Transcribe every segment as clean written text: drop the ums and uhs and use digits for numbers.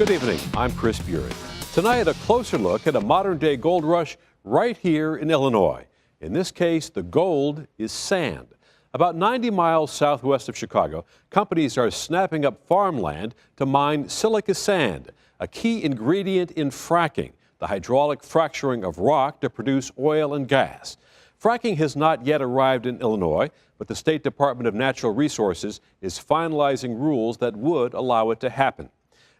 Good evening, I'm Chris Bury. Tonight, a closer look at a modern-day gold rush right here in Illinois. In this case, the gold is sand. About 90 miles southwest of Chicago, companies are snapping up farmland to mine silica sand, a key ingredient in fracking, the hydraulic fracturing of rock to produce oil and gas. Fracking has not yet arrived in Illinois, but the State Department of Natural Resources is finalizing rules that would allow it to happen.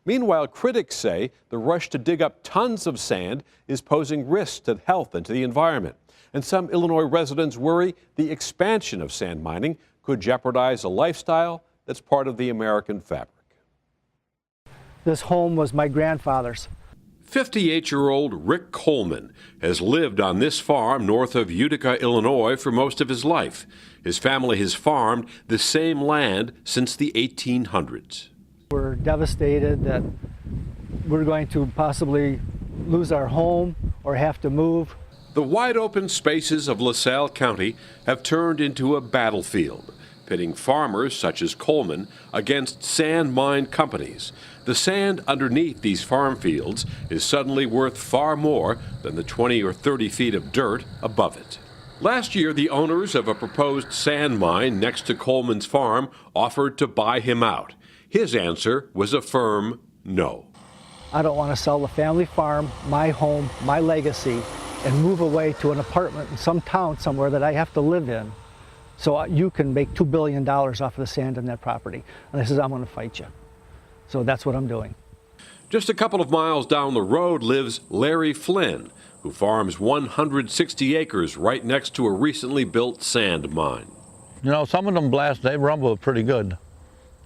Meanwhile, critics say the rush to dig up tons of sand is posing risks to health and to the environment. And some Illinois residents worry the expansion of sand mining could jeopardize a lifestyle that's part of the American fabric. This home was my grandfather's. 58-year-old Rick Coleman has lived on this farm north of Utica, Illinois for most of his life. His family has farmed the same land since the 1800s. We're devastated that we're going to possibly lose our home or have to move. The wide open spaces of LaSalle County have turned into a battlefield, pitting farmers such as Coleman against sand mine companies. The sand underneath these farm fields is suddenly worth far more than the 20 or 30 feet of dirt above it. Last year, the owners of a proposed sand mine next to Coleman's farm offered to buy him out. His answer was a firm no. I don't want to sell the family farm, my home, my legacy, and move away to an apartment in some town somewhere that I have to live in. So you can make $2 billion off of the sand on that property. And I says, I'm going to fight you. So that's what I'm doing. Just a couple of miles down the road lives Larry Flynn, who farms 160 acres right next to a recently built sand mine. You know, some of them blasts, they rumble pretty good.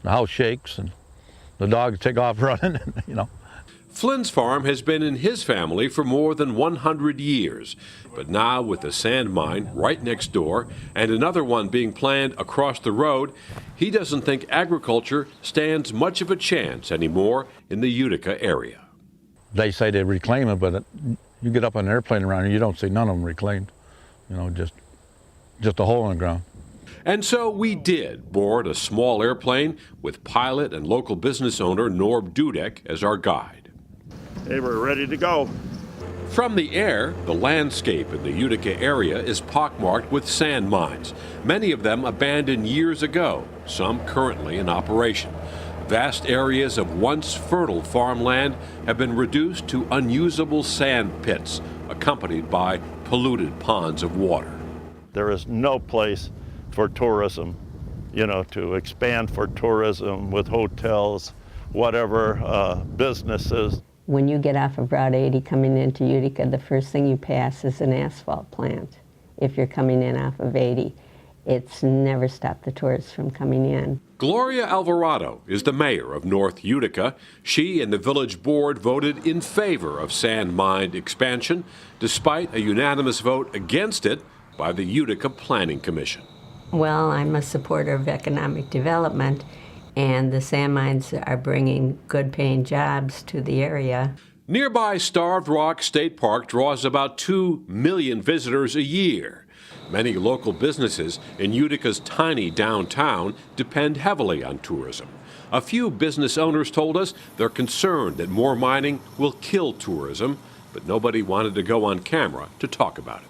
The house shakes and the dogs take off running, you know. Flynn's farm has been in his family for more than 100 years. But now with the sand mine right next door and another one being planned across the road, he doesn't think agriculture stands much of a chance anymore in the Utica area. They say they reclaim it, but you get up on an airplane around here, you don't see none of them reclaimed. You know, just a hole in the ground. And so we did board a small airplane with pilot and local business owner Norb Dudek as our guide. Hey, we're ready to go. From the air, the landscape in the Utica area is pockmarked with sand mines, many of them abandoned years ago, some currently in operation. Vast areas of once fertile farmland have been reduced to unusable sand pits, accompanied by polluted ponds of water. There is no place for tourism, you know, to expand for tourism with hotels, whatever, businesses. When you get off of Route 80 coming into Utica, the first thing you pass is an asphalt plant. If you're coming in off of 80, it's never stopped the tourists from coming in. Gloria Alvarado is the mayor of North Utica. She and the village board voted in favor of sand mine expansion, despite a unanimous vote against it by the Utica Planning Commission. Well, I'm a supporter of economic development, and the sand mines are bringing good-paying jobs to the area. Nearby Starved Rock State Park draws about 2 million visitors a year. Many local businesses in Utica's tiny downtown depend heavily on tourism. A few business owners told us they're concerned that more mining will kill tourism, but nobody wanted to go on camera to talk about it.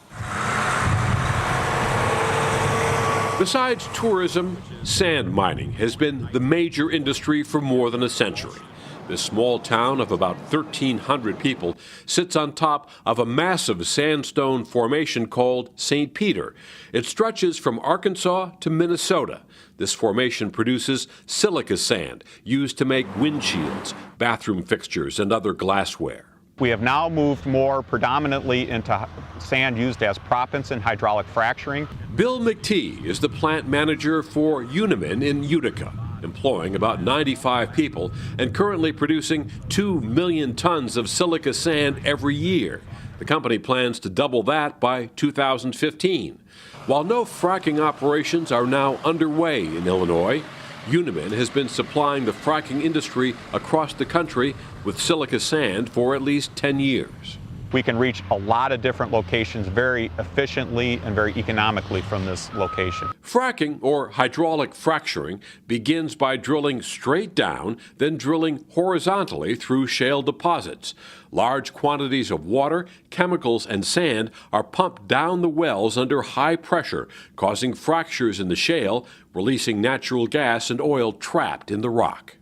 Besides tourism, sand mining has been the major industry for more than a century. This small town of about 1,300 people sits on top of a massive sandstone formation called St. Peter. It stretches from Arkansas to Minnesota. This formation produces silica sand used to make windshields, bathroom fixtures, and other glassware. We have now moved more predominantly into sand used as proppants in hydraulic fracturing. Bill McTee is the plant manager for Unimin in Utica, employing about 95 people and currently producing 2 million tons of silica sand every year. The company plans to double that by 2015. While no fracking operations are now underway in Illinois, Unimin has been supplying the fracking industry across the country with silica sand for at least 10 years. We can reach a lot of different locations very efficiently and very economically from this location. Fracking, or hydraulic fracturing, begins by drilling straight down, then drilling horizontally through shale deposits. Large quantities of water, chemicals, and sand are pumped down the wells under high pressure, causing fractures in the shale, releasing natural gas and oil trapped in the rock.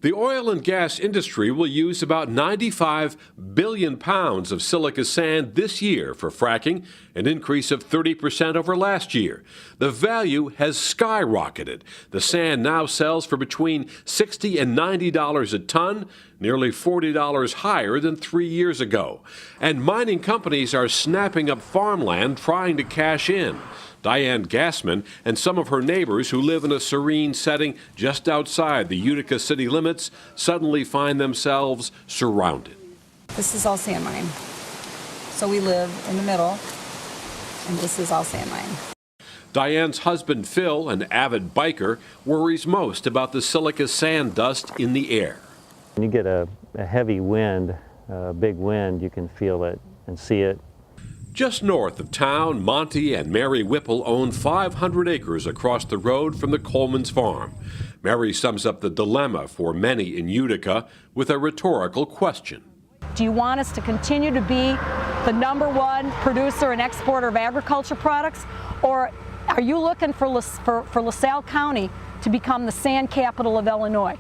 The oil and gas industry will use about 95 billion pounds of silica sand this year for fracking, an increase of 30% over last year. The value has skyrocketed. The sand now sells for between $60 and $90 a ton, nearly $40 higher than 3 years ago. And mining companies are snapping up farmland trying to cash in. Diane Gassman and some of her neighbors who live in a serene setting just outside the Utica city limits suddenly find themselves surrounded. This is all sand mine. So we live in the middle, and this is all sand mine. Diane's husband, Phil, an avid biker, worries most about the silica sand dust in the air. When you get a heavy wind, a big wind, you can feel it and see it. Just north of town, Monty and Mary Whipple own 500 acres across the road from the Coleman's farm. Mary sums up the dilemma for many in Utica with a rhetorical question. Do you want us to continue to be the #1 producer and exporter of agriculture products, or are you looking for LaSalle County to become the sand capital of Illinois?